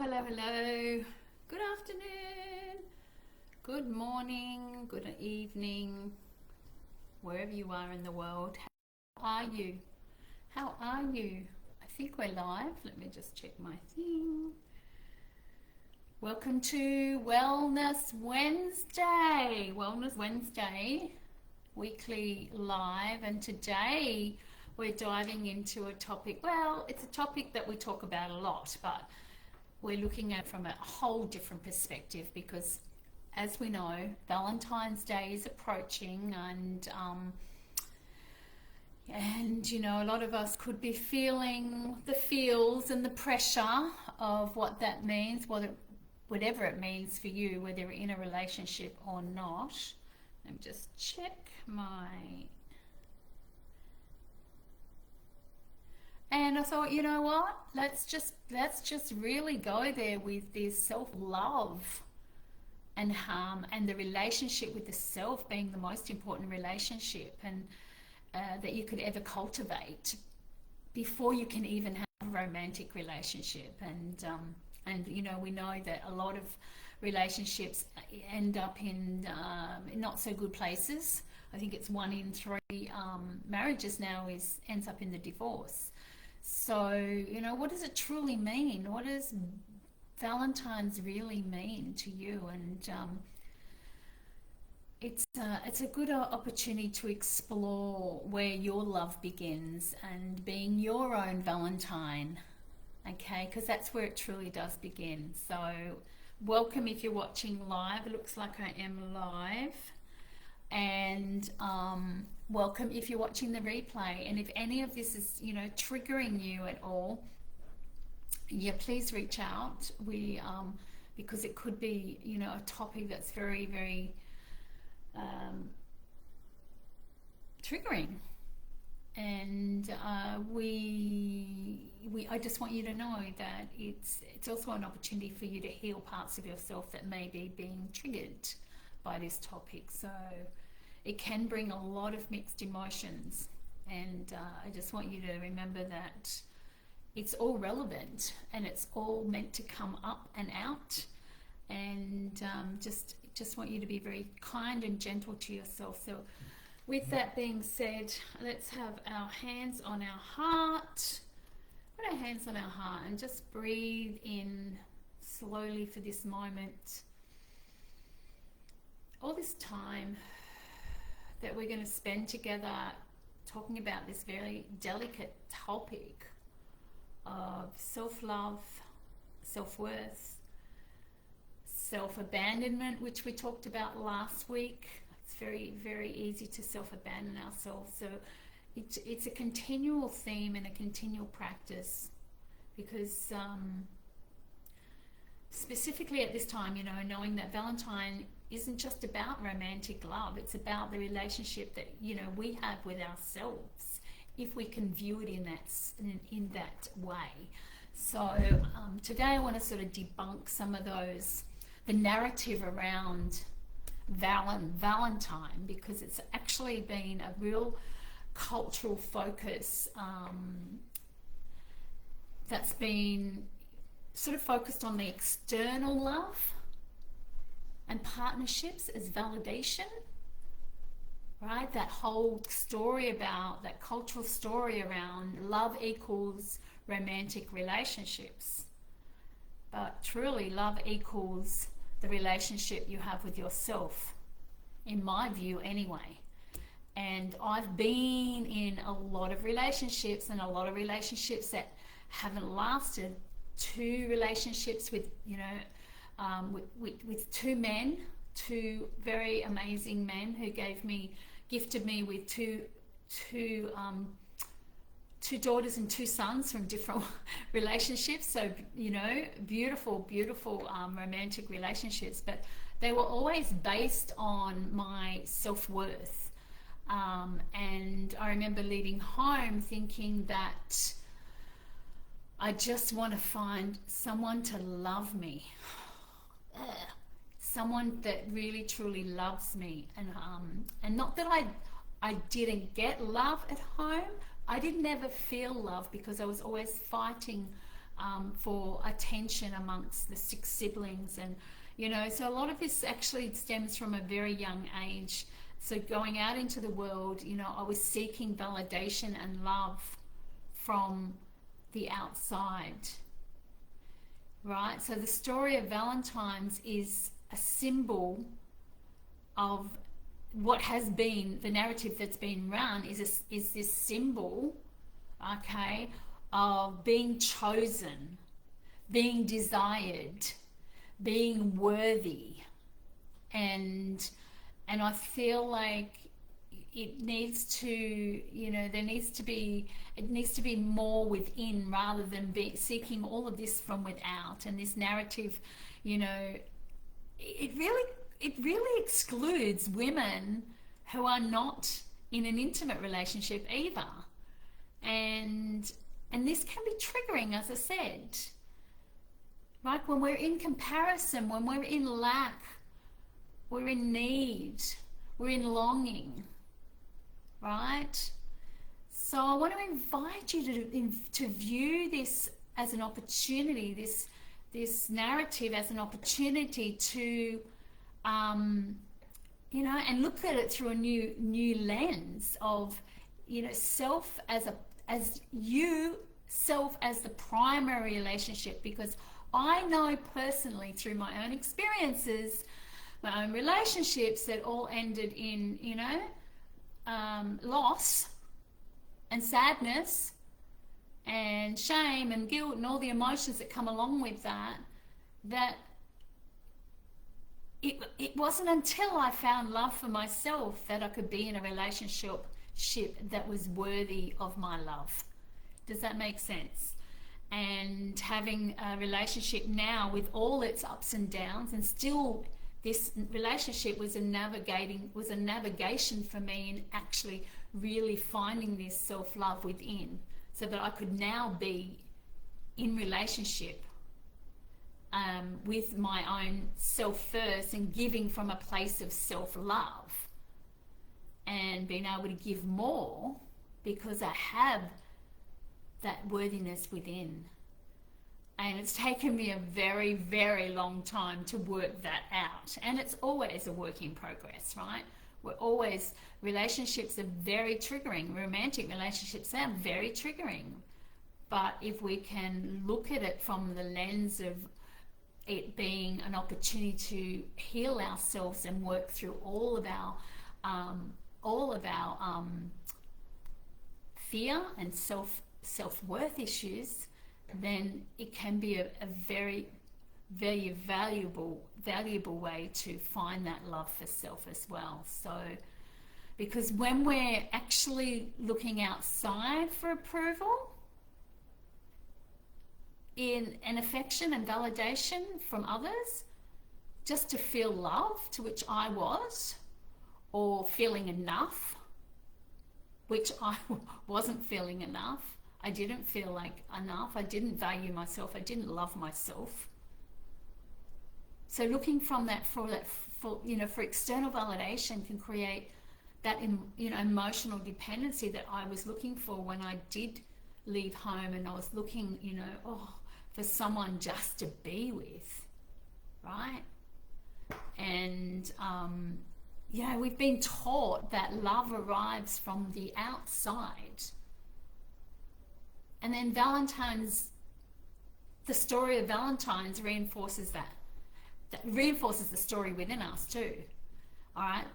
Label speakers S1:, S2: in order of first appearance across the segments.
S1: Hello. Good afternoon, good morning, good evening, wherever you are in the world. How are you? How are you? I think we're live. Let me just check my thing. Welcome to Wellness Wednesday. Wellness Wednesday, weekly live, and today we're diving into a topic. Well, it's a topic that we talk about a lot, but we're looking at it from a whole different perspective because, as we know, Valentine's Day is approaching, and you know, a lot of us could be feeling the feels and the pressure of what that means, whatever it means for you, whether you're in a relationship or not. Let me just check my... And I thought, you know what? Let's just really go there with this self-love and the relationship with the self being the most important relationship and that you could ever cultivate before you can even have a romantic relationship. And you know, we know that a lot of relationships end up in not so good places. I think it's 1 in 3 marriages now ends up in the divorce. So, you know, what does it truly mean? What does Valentine's really mean to you? And it's a good opportunity to explore where your love begins and being your own Valentine, okay? Because that's where it truly does begin. So, welcome if you're watching live. It looks like I am live. And welcome if you're watching the replay. And if any of this is, you know, triggering you at all, yeah, please reach out. Because it could be, you know, a topic that's very, very triggering. And I just want you to know that it's also an opportunity for you to heal parts of yourself that may be being triggered by this topic. So it can bring a lot of mixed emotions, and I just want you to remember that it's all relevant and it's all meant to come up and out, and just want you to be very kind and gentle to yourself. So with that being said, let's have our hands on our heart. Put our hands on our heart and just breathe in slowly for this moment. All this time that we're going to spend together talking about this very delicate topic of self-love, self-worth, self-abandonment, which we talked about last week. It's very, very easy to self-abandon ourselves. So it's a continual theme and a continual practice, because specifically at this time, you know, knowing that Valentine isn't just about romantic love, it's about the relationship that, you know, we have with ourselves, if we can view it in that way. So today I want to sort of debunk some of the narrative around Valentine, because it's actually been a real cultural focus that's been sort of focused on the external love and partnerships as validation, right? That whole story about, that cultural story around love equals romantic relationships. But truly, love equals the relationship you have with yourself, in my view anyway. And I've been in a lot of relationships, and a lot of relationships that haven't lasted. 2 relationships with, you know, with 2 men, 2 very amazing men who gifted me with two daughters and 2 sons from different relationships. So, you know, beautiful romantic relationships, but they were always based on my self-worth. And I remember leaving home thinking that I just want to find someone to love me. Someone that really truly loves me, and not that I didn't get love at home. I didn't ever feel love because I was always fighting for attention amongst the 6 siblings. And, so a lot of this actually stems from a very young age. So going out into the world, I was seeking validation and love from the outside, right? So the story of Valentine's is a symbol of what has been the narrative that's been run is this symbol, okay, of being chosen, being desired, being worthy. And I feel like it needs to, it needs to be more within rather than seeking all of this from without. And this narrative, it really excludes women who are not in an intimate relationship either. And this can be triggering, as I said. Right? When we're in comparison, when we're in lack, we're in need, we're in longing, right? So I want to invite you to view this as an opportunity, this narrative as an opportunity to, and look at it through a new lens of, self as the primary relationship. Because I know personally through my own experiences, my own relationships, that all ended in, loss and sadness and shame and guilt and all the emotions that come along with that it wasn't until I found love for myself that I could be in a relationship that was worthy of my love. Does that make sense? And having a relationship now with all its ups and downs, and still this relationship was a navigation for me in actually really finding this self-love within, so that I could now be in relationship with my own self first, and giving from a place of self-love, and being able to give more because I have that worthiness within. And it's taken me a very, very long time to work that out. And it's always a work in progress, right? Relationships are very triggering. Romantic relationships are very triggering. But if we can look at it from the lens of it being an opportunity to heal ourselves and work through all of our fear and self-worth issues, then it can be a very, very valuable way to find that love for self as well. So, because when we're actually looking outside for approval, in an affection and validation from others, just to feel love, to which I was, or feeling enough, which I wasn't feeling enough. I didn't feel like enough. I didn't value myself. I didn't love myself. So looking from that for external validation can create that emotional dependency that I was looking for when I did leave home, and I was looking for someone just to be with, right? And we've been taught that love arrives from the outside. And then the story of Valentine's reinforces that. That reinforces the story within us too, all right?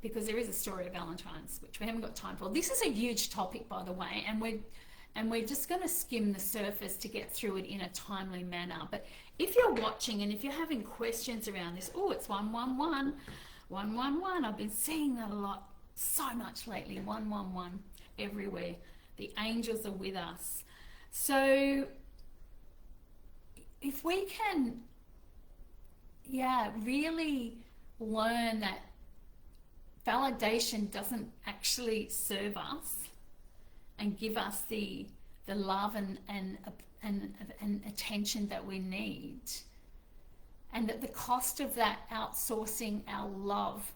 S1: Because there is a story of Valentine's, which we haven't got time for. This is a huge topic, by the way, and we're just going to skim the surface to get through it in a timely manner. But if you're watching and if you're having questions around this, it's 111, 111. I've been seeing that a lot, so much lately. 111 everywhere. The angels are with us. So if we can, really learn that validation doesn't actually serve us and give us the love and attention that we need, and that the cost of that outsourcing our love,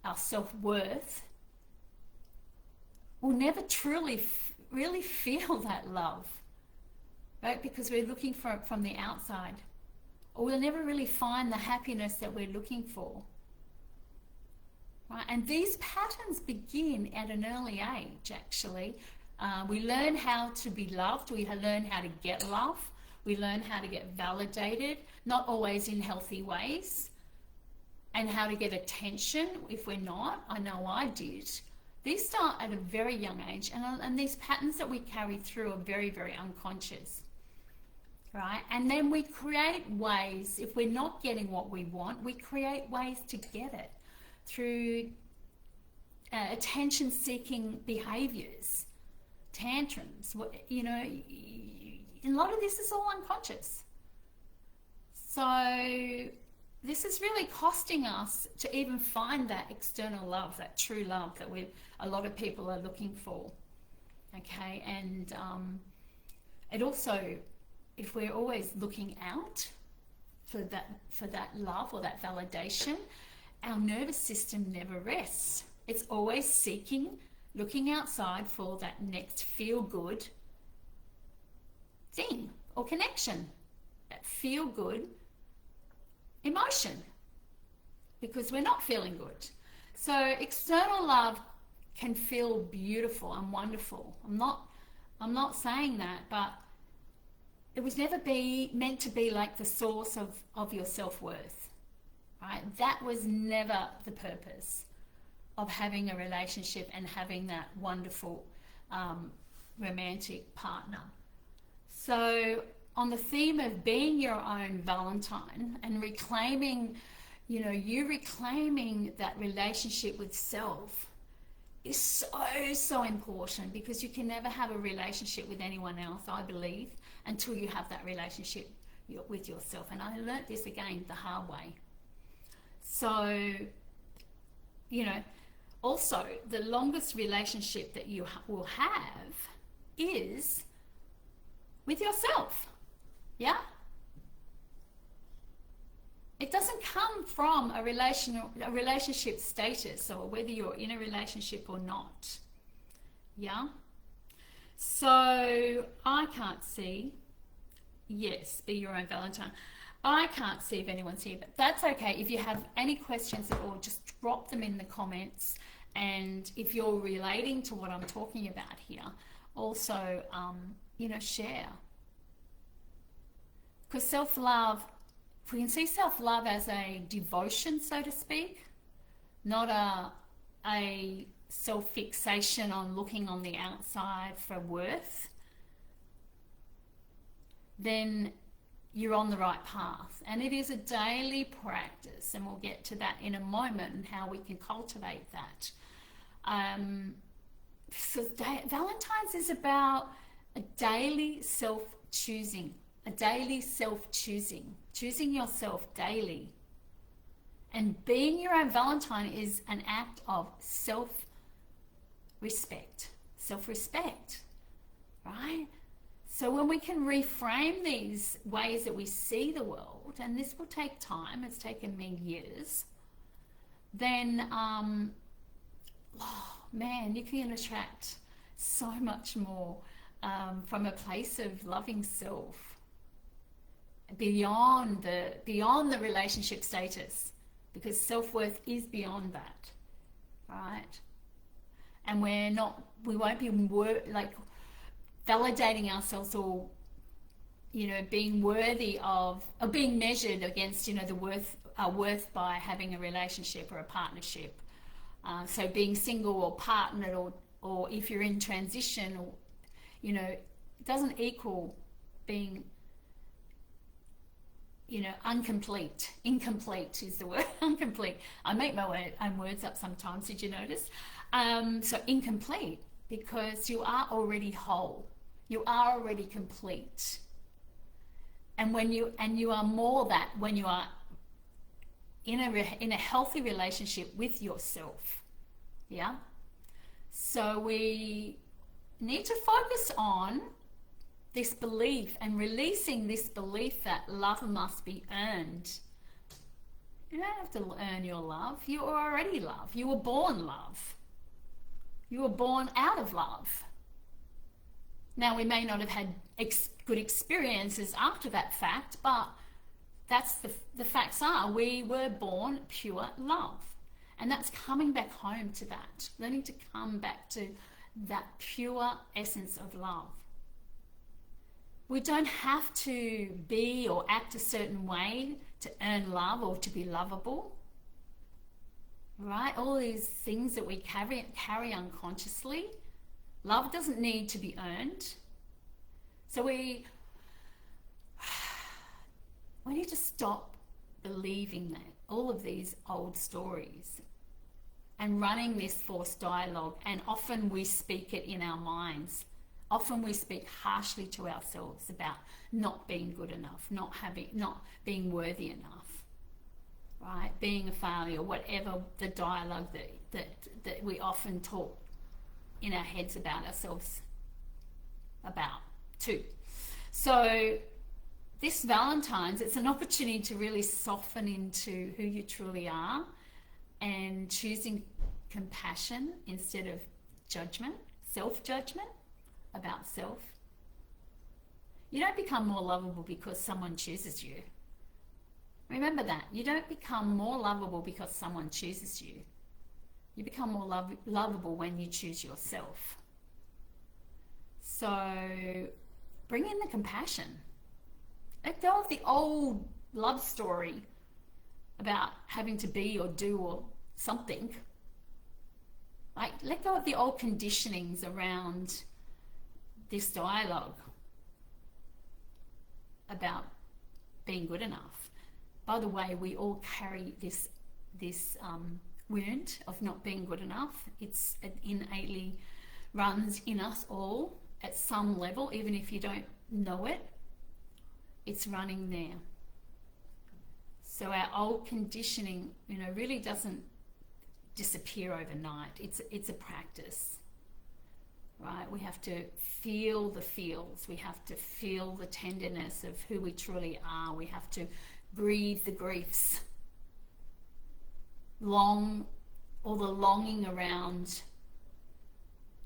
S1: our self-worth, we'll never truly really feel that love. right? Because we're looking for it from the outside, or we'll never really find the happiness that we're looking for, right? And these patterns begin at an early age, actually. We learn how to be loved, we learn how to get love, we learn how to get validated, not always in healthy ways, and how to get attention if we're not. I know I did. These start at a very young age, and these patterns that we carry through are very, very unconscious, right? And then we create ways, if we're not getting what we want, we create ways to get it through attention-seeking behaviors, tantrums, you know. A lot of this is all unconscious. So this is really costing us to even find that external love, that true love that a lot of people are looking for. Okay, and it also, if we're always looking out for that love or that validation, our nervous system never rests. It's always seeking, looking outside for that next feel-good thing or connection, that feel-good emotion, because we're not feeling good. So external love can feel beautiful and wonderful. I'm not saying that, but it was never meant to be like the source of your self-worth, right? That was never the purpose of having a relationship and having that wonderful romantic partner. So on the theme of being your own Valentine and reclaiming, you reclaiming that relationship with self is so important, because you can never have a relationship with anyone else, I believe, until you have that relationship with yourself. And I learnt this again the hard way. So, also the longest relationship that you will have is with yourself. Yeah? It doesn't come from a relationship status, or whether you're in a relationship or not. Yeah? So I can't see. Yes, be your own Valentine. I can't see if anyone's here, but that's okay. If you have any questions at all, just drop them in the comments. And if you're relating to what I'm talking about here, also, share. Because self-love, if we can see self-love as a devotion, so to speak, not a self-fixation on looking on the outside for worth, then you're on the right path. And it is a daily practice, and we'll get to that in a moment and how we can cultivate that. So Valentine's is about a daily self-choosing. Choosing yourself daily. And being your own Valentine is an act of self-respect, right? So when we can reframe these ways that we see the world, and this will take time, it's taken me years, then, you can attract so much more from a place of loving self. Beyond the relationship status, because self-worth is beyond that, right? And we won't be validating ourselves, or being worthy of, or being measured against our worth by having a relationship or a partnership. So being single or partnered, or if you're in transition, or it doesn't equal being incomplete is the word. Incomplete. I make my own words up sometimes, did you notice? So incomplete, because you are already whole. You are already complete. And you are more that when you are in a healthy relationship with yourself. Yeah? So we need to focus on this belief and releasing this belief that love must be earned. You don't have to earn your love. You are already love. You were born love. You were born out of love. Now, we may not have had good experiences after that fact, but that's the facts are we were born pure love. And that's coming back home to that, learning to come back to that pure essence of love. We don't have to be or act a certain way to earn love or to be lovable, right? All these things that we carry unconsciously. Love doesn't need to be earned. So we need to stop believing that, all of these old stories, and running this forced dialogue. And often we speak it in our minds. Often we speak harshly to ourselves about not being good enough, not being worthy enough, right? Being a failure, whatever the dialogue that we often talk in our heads about ourselves about too. So this Valentine's, it's an opportunity to really soften into who you truly are and choosing compassion instead of judgment, self-judgment about self. You don't become more lovable because someone chooses you. Remember that. You don't become more lovable because someone chooses you. You become more lovable when you choose yourself. So bring in the compassion. Let go of the old love story about having to be or do or something. Like, let go of the old conditionings around this dialogue about being good enough. By the way, we all carry this wound of not being good enough. It innately runs in us all at some level, even if you don't know it. It's running there. So our old conditioning, really doesn't disappear overnight. It's a practice. Right? We have to feel the feels. We have to feel the tenderness of who we truly are. We have to breathe the griefs. The longing around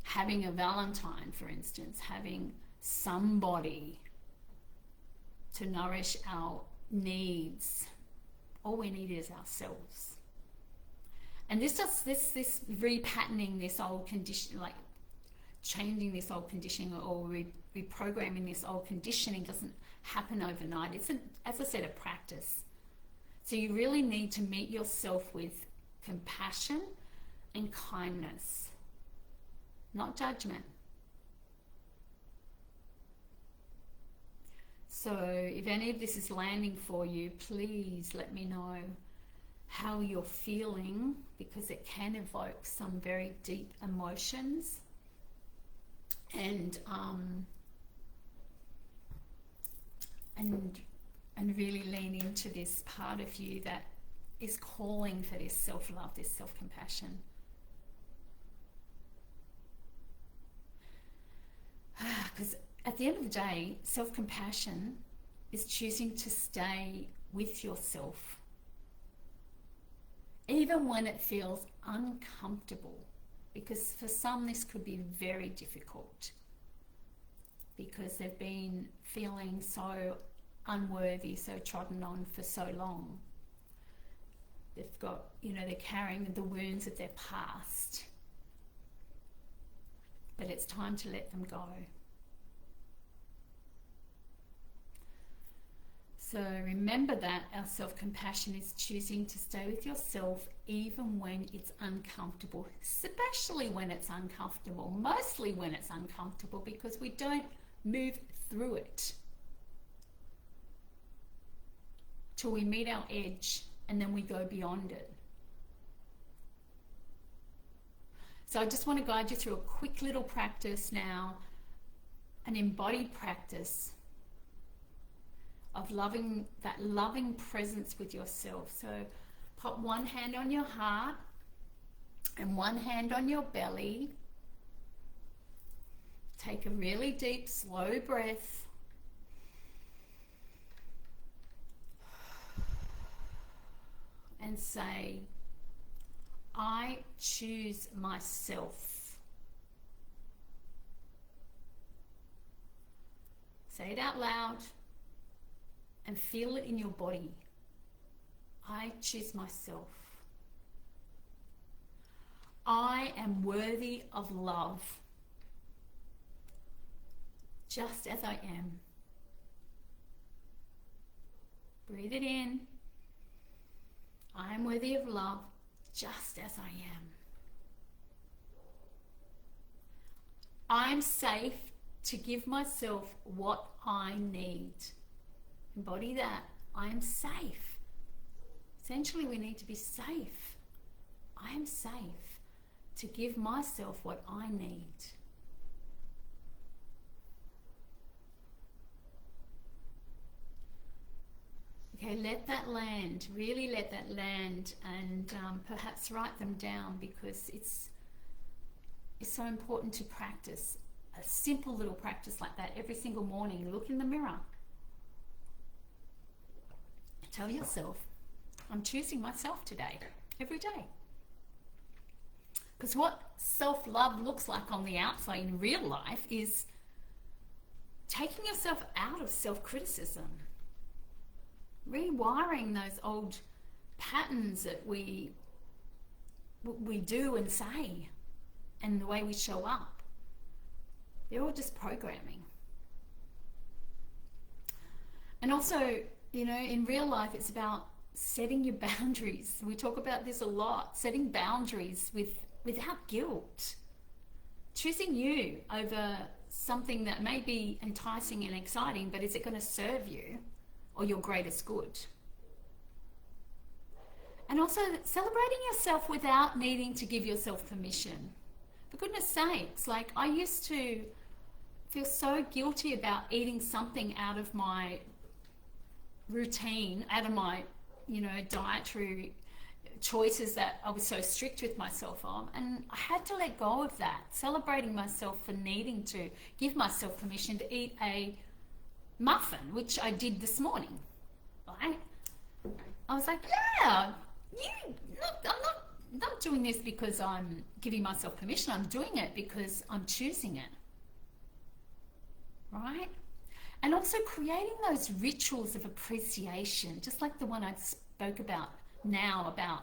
S1: having a Valentine, for instance, having somebody to nourish our needs. All we need is ourselves. And this repatterning this old condition, like changing this old conditioning or reprogramming this old conditioning doesn't happen overnight. It's, as I said, a practice. So you really need to meet yourself with compassion and kindness, not judgment. So if any of this is landing for you, please let me know how you're feeling, because it can evoke some very deep emotions. And really lean into this part of you that is calling for this self-love, this self-compassion. Because at the end of the day, self-compassion is choosing to stay with yourself, even when it feels uncomfortable. Because for some, this could be very difficult because they've been feeling so unworthy, so trodden on for so long. They've got, they're carrying the wounds of their past. But it's time to let them go. So remember that our self-compassion is choosing to stay with yourself even when it's uncomfortable, especially when it's uncomfortable, mostly when it's uncomfortable, because we don't move through it till we meet our edge and then we go beyond it. So I just want to guide you through a quick little practice now, an embodied practice of that loving presence with yourself. So pop one hand on your heart and one hand on your belly. Take a really deep, slow breath. And say, I choose myself. Say it out loud and feel it in your body. I choose myself. I am worthy of love, just as I am. Breathe it in. I am worthy of love, just as I am. I'm safe to give myself what I need. Embody that. I am safe. Essentially, we need to be safe. I am safe to give myself what I need. Okay, let that land, really let that land, and perhaps write them down, because it's so important to practice a simple little practice like that every single morning. Look in the mirror. Tell yourself, I'm choosing myself today, every day. Because what self-love looks like on the outside in real life is taking yourself out of self-criticism, rewiring those old patterns that we do and say, and the way we show up. They're all just programming. And also, you know, in real life, it's about setting your boundaries. We talk about this a lot, setting boundaries without guilt. Choosing you over something that may be enticing and exciting, but is it going to serve you or your greatest good? And also celebrating yourself without needing to give yourself permission. For goodness sakes, like I used to feel so guilty about eating something out of my routine, out of my, you know, dietary choices that I was so strict with myself on, and I had to let go of that, celebrating myself for needing to give myself permission to eat a muffin, which I did this morning, right? I was like, yeah, I'm not doing this because I'm giving myself permission. I'm doing it because I'm choosing it, right? And also creating those rituals of appreciation, just like the one I spoke about now, about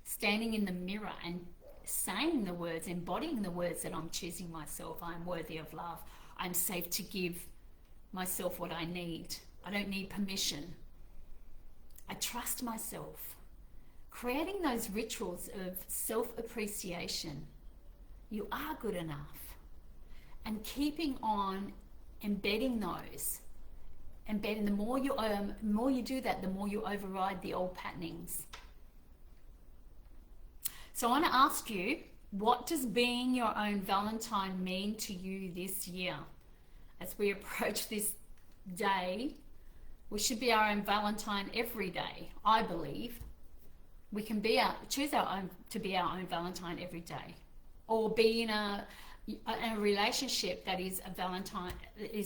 S1: standing in the mirror and saying the words, embodying the words that I'm choosing myself. I'm worthy of love. I'm safe to give myself what I need. I don't need permission. I trust myself. Creating those rituals of self-appreciation. You are good enough. And keeping on embedding those. Embedding, the more you do that, the more you override the old patternings. So I want to ask you, what does being your own Valentine mean to you this year? As we approach this day, we should be our own Valentine every day, I believe. We can choose to be our own Valentine every day, or be in a relationship that is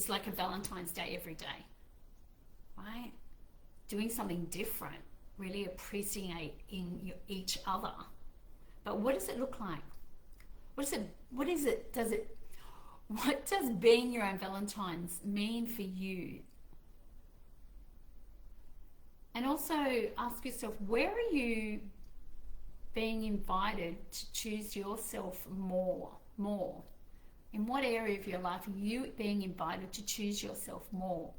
S1: like a Valentine's Day every day, right? Doing something different, really appreciating each other. But what does it look like? What does being your own Valentine's mean for you? And also ask yourself, where are you being invited to choose yourself more? In what area of your life are you being invited to choose yourself more?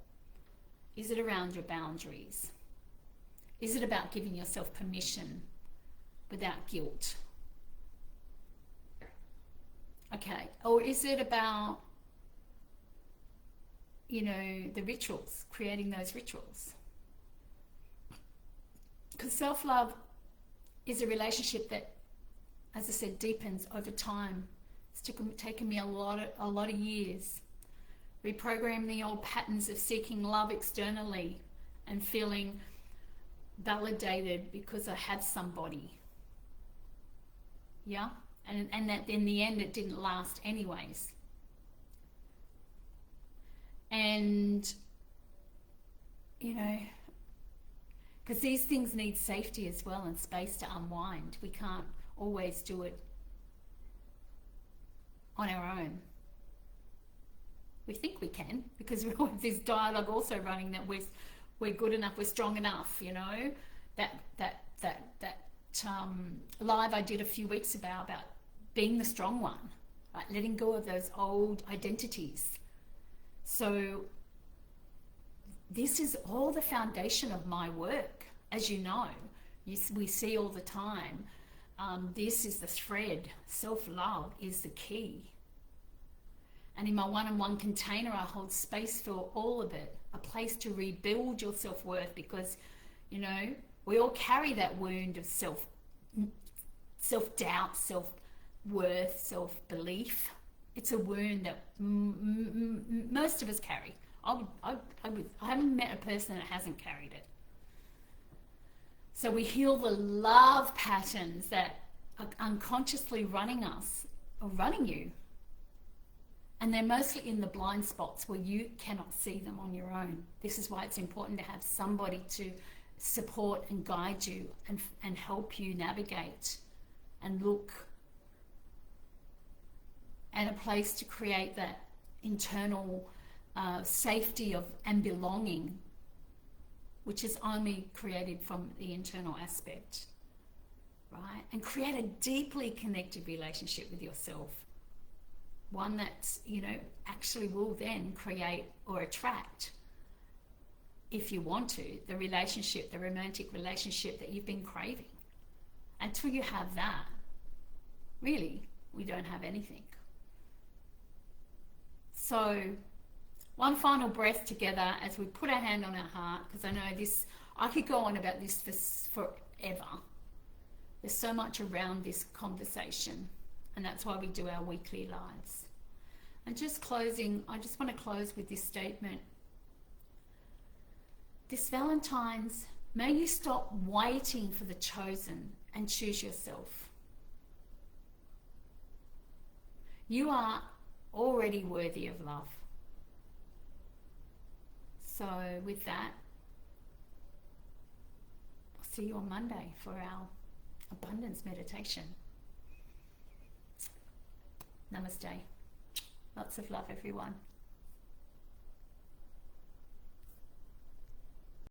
S1: Is it around your boundaries? Is it about giving yourself permission without guilt? Okay, or is it about, you know, the rituals, creating those rituals? Because self-love is a relationship that, as I said, deepens over time. It's taken me a lot of years. Reprogramming the old patterns of seeking love externally and feeling validated because I had somebody. Yeah? And that in the end it didn't last anyways. And, you know, because these things need safety as well and space to unwind. We can't always do it on our own. We think we can, because we have this dialogue also running that we're good enough, we're strong enough, you know. That live I did a few weeks about being the strong one, right? Letting go of those old identities. So this is all the foundation of my work, as you know. We see all the time. This is the thread. Self-love is the key. And in my one-on-one container, I hold space for all of it, a place to rebuild your self-worth, because, you know, we all carry that wound of self-doubt, self-worth, self-belief. It's a wound that most of us carry. I haven't met a person that hasn't carried it. So we heal the love patterns that are unconsciously running us, or running you. And they're mostly in the blind spots where you cannot see them on your own. This is why it's important to have somebody to support and guide you and help you navigate and look, and a place to create that internal safety and belonging, which is only created from the internal aspect, right? And create a deeply connected relationship with yourself. One that, you know, actually will then create or attract, if you want to, the relationship, the romantic relationship that you've been craving. Until you have that, really, we don't have anything. So, one final breath together as we put our hand on our heart, because I know this, I could go on about this forever. There's so much around this conversation, and that's why we do our weekly lives. And just closing, I just want to close with this statement. This Valentine's, may you stop waiting for the chosen and choose yourself. You are already worthy of love. So with that, I'll see you on Monday for our abundance meditation. Namaste. Lots of love, everyone.